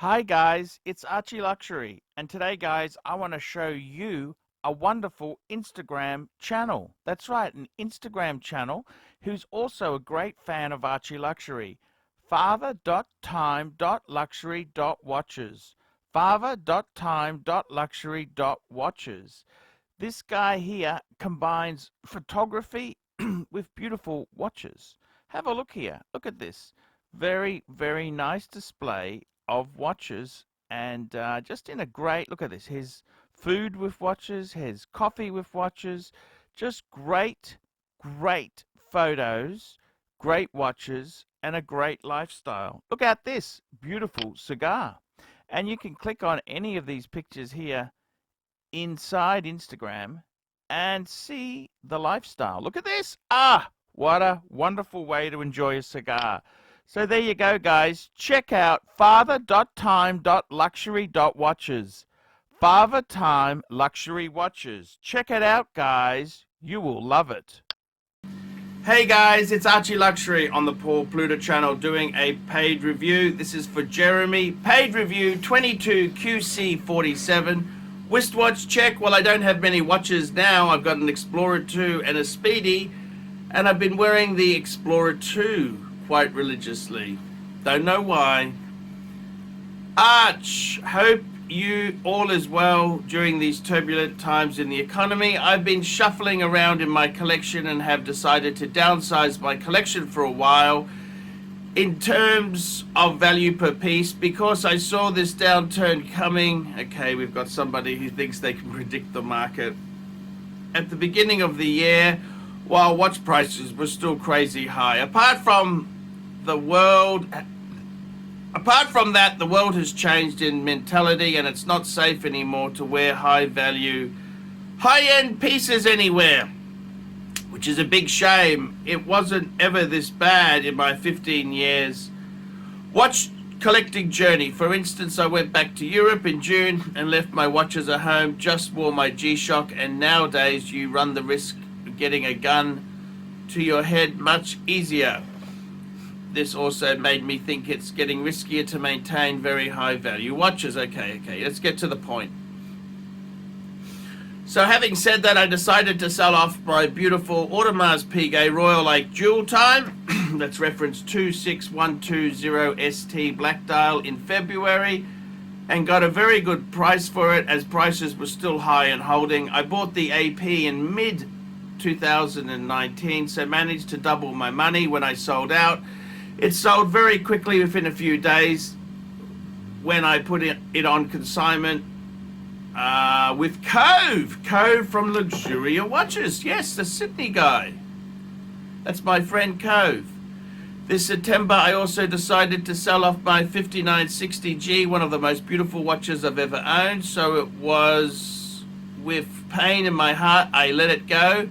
Hi guys, it's ArchieLuxury, and today guys I want to show you a wonderful Instagram channel. That's right, an Instagram channel who's also a great fan of ArchieLuxury. Father.time.luxury.watches. Father.time.luxury.watches. This guy here combines photography with beautiful watches. Have a look here. Look at this. Very, very nice display of watches, and just in a great look at this. His food with watches, his coffee with watches, just great, great photos, great watches, and a great lifestyle. Look at this beautiful cigar. And you can click on any of these pictures here inside Instagram and see the lifestyle. Look at this. What a wonderful way to enjoy a cigar. So there you go, guys. Check out father.time.luxury.watches. Father Time Luxury Watches. Check it out, guys. You will love it. Hey guys, it's ArchieLuxury on the Pluta channel doing a paid review. This is for Jeremy. Paid review 22QC47. Wristwatch check. Well, I don't have many watches now. I've got an Explorer 2 and a Speedy, and I've been wearing the Explorer 2 quite religiously. Don't know why. Arch, hope you all is well during these turbulent times in the economy. I've been shuffling around in my collection and have decided to downsize my collection for a while in terms of value per piece because I saw this downturn coming. Okay, we've got somebody who thinks they can predict the market. At the beginning of the year, while watch prices were still crazy high. Apart from that, the world has changed in mentality, and it's not safe anymore to wear high-value, high-end pieces anywhere, which is a big shame. It wasn't ever this bad in my 15 years watch collecting journey. For instance, I went back to Europe in June and left my watches at home, just wore my G-Shock, and nowadays you run the risk of getting a gun to your head much easier. This also made me think it's getting riskier to maintain very high value watches. Okay, let's get to the point. So having said that, I decided to sell off my beautiful Audemars Piguet Royal Lake Jewel Time, that's reference 26120ST Black Dial, in February, and got a very good price for it as prices were still high and holding. I bought the AP in mid 2019, so managed to double my money when I sold out. It sold very quickly within a few days when I put it on consignment with Cove from Luxuria Watches. Yes, the Sydney guy. That's my friend Cove. This September, I also decided to sell off my 5960G, one of the most beautiful watches I've ever owned. So it was with pain in my heart I let it go.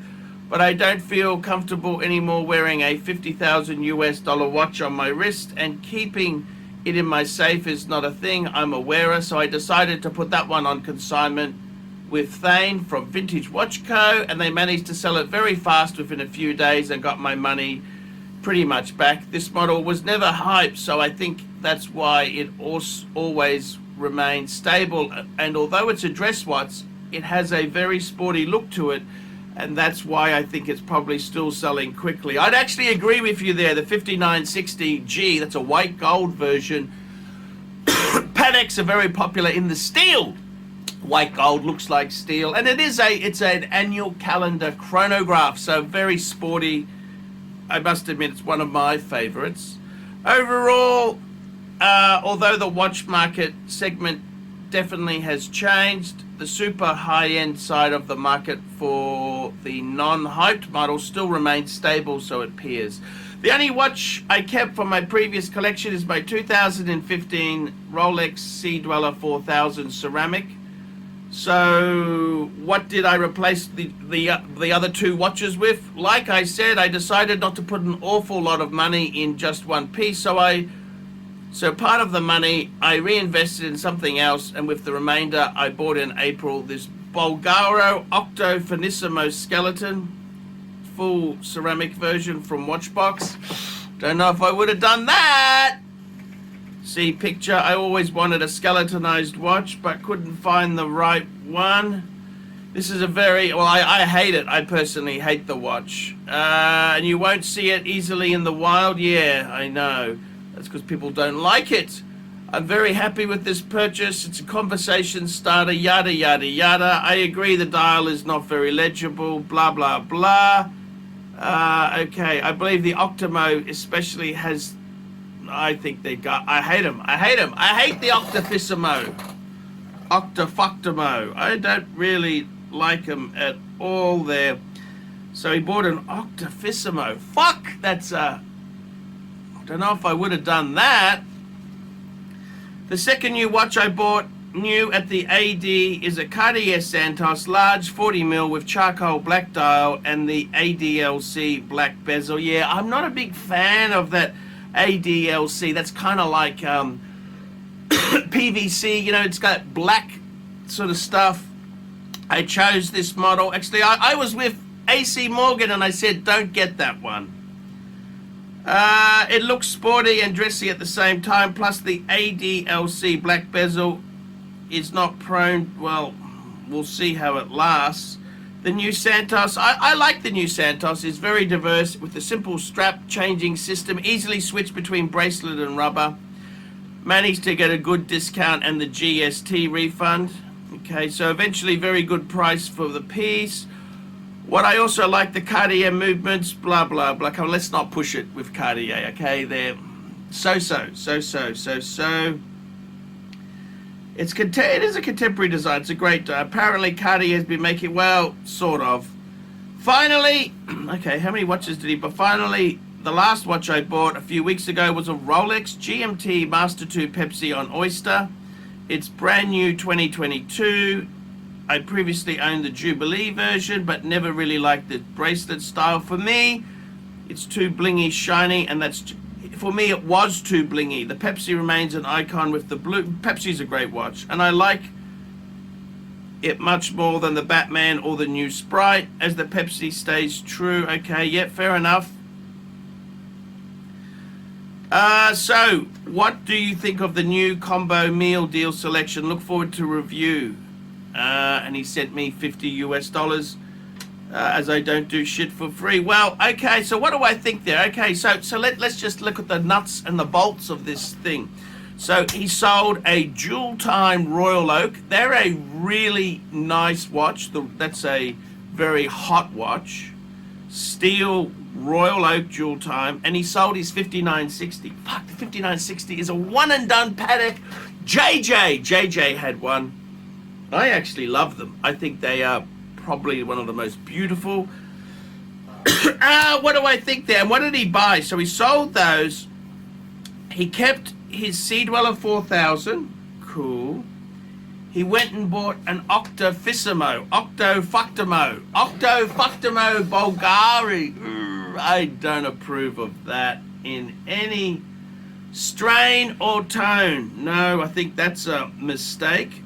But I don't feel comfortable anymore wearing a $50,000 watch on my wrist, and keeping it in my safe is not a thing I'm a wearer, so I decided to put that one on consignment with Thane from Vintage Watch Co., and they managed to sell it very fast within a few days and got my money pretty much back. This model was never hyped, so I think that's why it always remained stable, and although it's a dress watch, it has a very sporty look to it, and that's why I think it's probably still selling quickly. I'd actually agree with you there. The 5960G, that's a white gold version. Pateks are very popular in the steel. White gold looks like steel, and it's an annual calendar chronograph, so very sporty. I must admit it's one of my favorites. Overall, although the watch market segment definitely has changed, the super high-end side of the market for the non-hyped model still remains stable, so it appears. The only watch I kept from my previous collection is my 2015 Rolex Sea Dweller 4000 ceramic. So what did I replace the other two watches with? Like I said, I decided not to put an awful lot of money in just one piece, so part of the money I reinvested in something else, and with the remainder I bought in April this Bulgaro Octo Finissimo skeleton, full ceramic version from Watchbox. Don't know if I would have done that See picture. I always wanted a skeletonized watch, but couldn't find the right one. This is a very, well, I hate it. I personally hate the watch. And you won't see it easily in the wild. Yeah, I know. That's because people don't like it. I'm very happy with this purchase. It's a conversation starter, yada, yada, yada. I agree the dial is not very legible, blah, blah, blah. Okay, I believe the Octomo especially has, I think they got, I hate them. I hate them. I hate the Octafissimo. Octafuctomo. I don't really like them at all there. So he bought an Octafissimo. Fuck, that's I don't know if I would have done that. The second new watch I bought new at the AD is a Cartier Santos large 40mm with charcoal black dial and the ADLC black bezel. Yeah, I'm not a big fan of that ADLC. That's kind of like PVC, you know, it's got black sort of stuff. I chose this model. Actually, I was with AC Morgan and I said, don't get that one. It looks sporty and dressy at the same time, plus the ADLC black bezel is not prone, well, we'll see how it lasts. The new Santos, I like the new Santos. It's very diverse with a simple strap changing system, easily switch between bracelet and rubber. Managed to get a good discount and the GST refund. Okay, so eventually very good price for the piece. What I also like, the Cartier movements, blah, blah, blah. Come on, let's not push it with Cartier, okay? They're so-so. It is a contemporary design. It's a great, apparently Cartier has been making, well, sort of. Finally, okay, how many watches did he buy? Finally, the last watch I bought a few weeks ago was a Rolex GMT Master 2 Pepsi on Oyster. It's brand new 2022. I previously owned the Jubilee version, but never really liked the bracelet style. For me, it's too blingy, shiny, and that's, for me, it was too blingy. The Pepsi remains an icon with the blue. Pepsi's a great watch, and I like it much more than the Batman or the new Sprite, as the Pepsi stays true. Okay, yeah, fair enough. So, what do you think of the new combo meal deal selection? Look forward to review. And he sent me $50 US, as I don't do shit for free. Well, okay, so what do I think there? Okay, so let's just look at the nuts and the bolts of this thing. So he sold a Jewel Time Royal Oak. They're a really nice watch. That's a very hot watch. Steel Royal Oak Jewel Time, and he sold his 5960. Fuck, the 5960 is a one and done Patek. JJ had one. I actually love them. I think they are probably one of the most beautiful. What do I think there? And what did he buy? So he sold those. He kept his Sea Dweller 4000. Cool. He went and bought an Octafissimo. Octofuctomo Bulgari. I don't approve of that in any strain or tone. No, I think that's a mistake.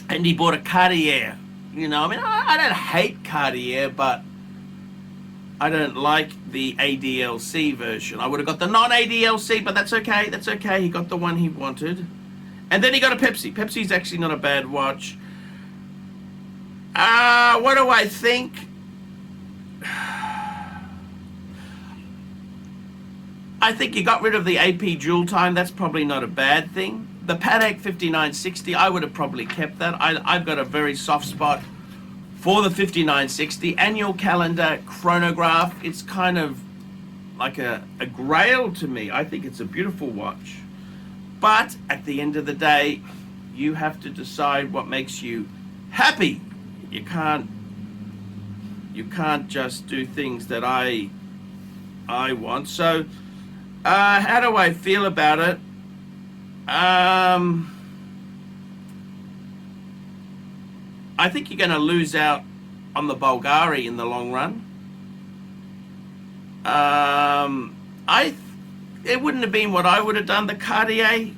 And he bought a Cartier. You know, I mean, I don't hate Cartier, but I don't like the ADLC version. I would have got the non-ADLC, but that's okay. That's okay. He got the one he wanted. And then he got a Pepsi. Pepsi's actually not a bad watch. What do I think? I think you got rid of the AP Jewel Time. That's probably not a bad thing. The Patek 5960, I would have probably kept that. I've got a very soft spot for the 5960. Annual calendar chronograph. It's kind of like a grail to me. I think it's a beautiful watch. But at the end of the day, you have to decide what makes you happy. You can't just do things that I want. So how do I feel about it? I think you're going to lose out on the Bulgari in the long run. It wouldn't have been what I would have done. The Cartier's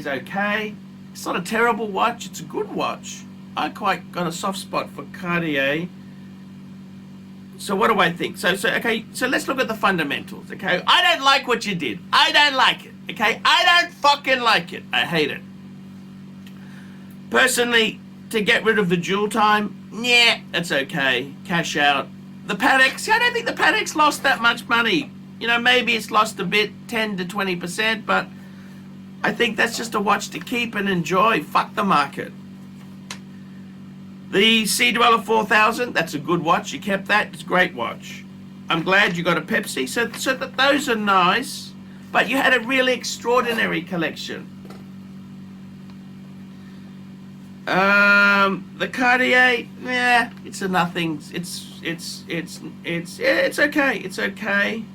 okay. It's not a terrible watch. It's a good watch. I quite got a soft spot for Cartier. So what do I think? So okay, so let's look at the fundamentals, okay? I don't like what you did. I don't like it, okay? I don't fucking like it. I hate it. Personally, to get rid of the dual time, yeah, that's okay. Cash out. The Patek, see, I don't think the Patek's lost that much money. You know, maybe it's lost a bit, 10 to 20%, but I think that's just a watch to keep and enjoy. Fuck the market. The Sea Dweller 4000, that's a good watch. You kept that. It's a great watch. I'm glad you got a Pepsi. So that those are nice, but you had a really extraordinary collection. The Cartier, yeah, it's a nothing. It's okay. It's okay.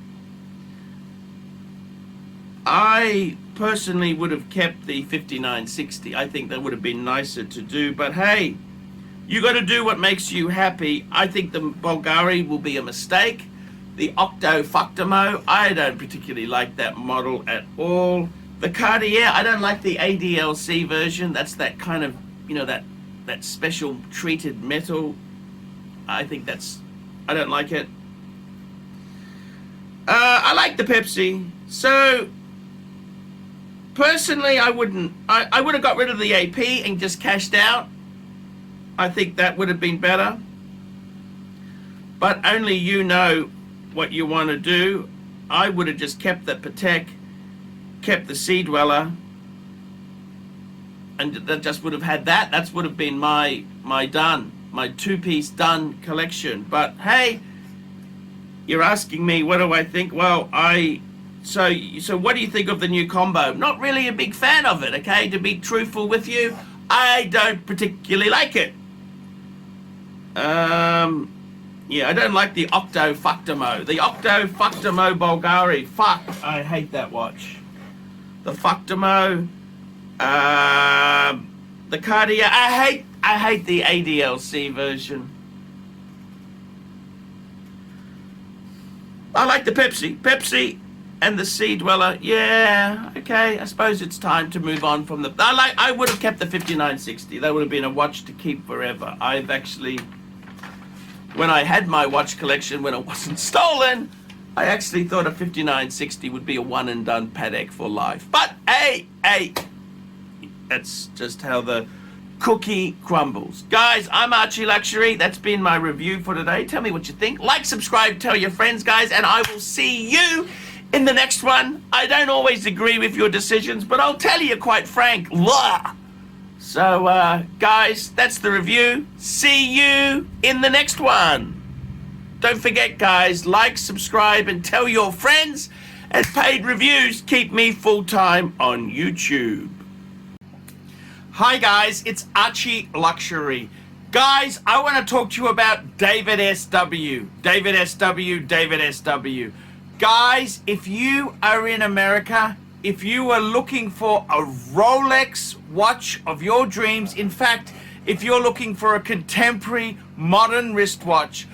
I personally would have kept the 5960. I think that would have been nicer to do, but hey, you got to do what makes you happy. I think the Bulgari will be a mistake. The Octo-Disaster, I don't particularly like that model at all. The Cartier, I don't like the ADLC version. That's that kind of, you know, that special treated metal. I think I don't like it. I like the Pepsi. So personally, I would have got rid of the AP and just cashed out. I think that would have been better. But only you know what you want to do. I would have just kept the Patek, kept the Sea Dweller, and that just would have had that. That would have been my two-piece done collection. But hey, you're asking me what do I think? Well, so what do you think of the new combo? Not really a big fan of it, okay? To be truthful with you, I don't particularly like it. Yeah, I don't like the Octo-Disaster. The Octo-Disaster Bulgari. Fuck, I hate that watch. The Disaster, the Cartier. I hate the ADLC version. I like the Pepsi and the Sea Dweller. Yeah, okay. I suppose it's time to move on from the. I would have kept the 5960. That would have been a watch to keep forever. I've actually, when I had my watch collection, when it wasn't stolen, I actually thought a 5960 would be a one and done Patek for life. But hey, that's just how the cookie crumbles. Guys, I'm ArchieLuxury. That's been my review for today. Tell me what you think. Like, subscribe, tell your friends, guys, and I will see you in the next one. I don't always agree with your decisions, but I'll tell you quite frank. Blah. So, guys, that's the review. See you in the next one. Don't forget, guys, like, subscribe, and tell your friends. And paid reviews keep me full-time on YouTube. Hi, guys, it's ArchieLuxury. Guys, I want to talk to you about David SW. David SW. Guys, if you are in America, if you are looking for a Rolex watch of your dreams, in fact, if you're looking for a contemporary modern wristwatch,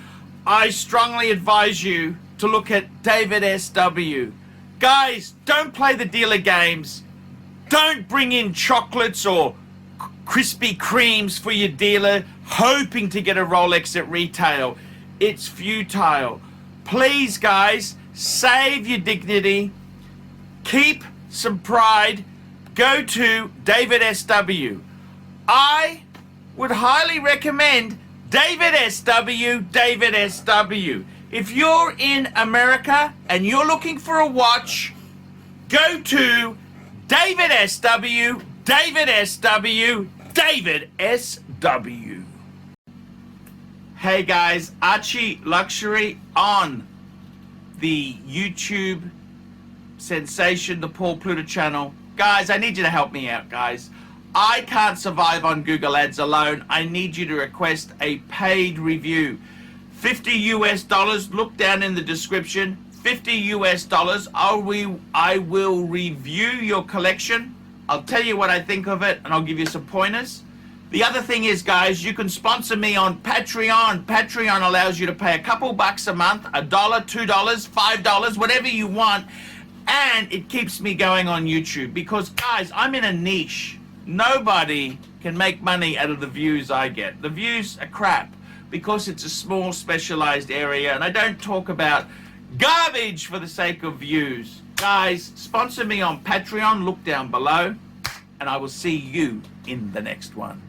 I strongly advise you to look at David SW. Guys, don't play the dealer games. Don't bring in chocolates or Krispy Kremes for your dealer hoping to get a Rolex at retail. It's futile. Please, guys, save your dignity. Keep some pride. Go to David SW. I would highly recommend David SW. If you're in America and you're looking for a watch, go to David SW. Hey guys, ArchieLuxury on the YouTube sensation, the Paul Pluta channel. Guys, I need you to help me out, guys. I can't survive on Google Ads alone. I need you to request a paid review. $50 US, look down in the description. $50 US, I will review your collection. I'll tell you what I think of it, and I'll give you some pointers. The other thing is, guys, you can sponsor me on Patreon. Patreon allows you to pay a couple bucks a month, $1, $2, $5, whatever you want, and it keeps me going on YouTube. Because, guys, I'm in a niche. Nobody can make money out of the views I get. The views are crap. because it's a small specialized area and I don't talk about garbage for the sake of views. Guys, sponsor me on Patreon, look down below, and I will see you in the next one.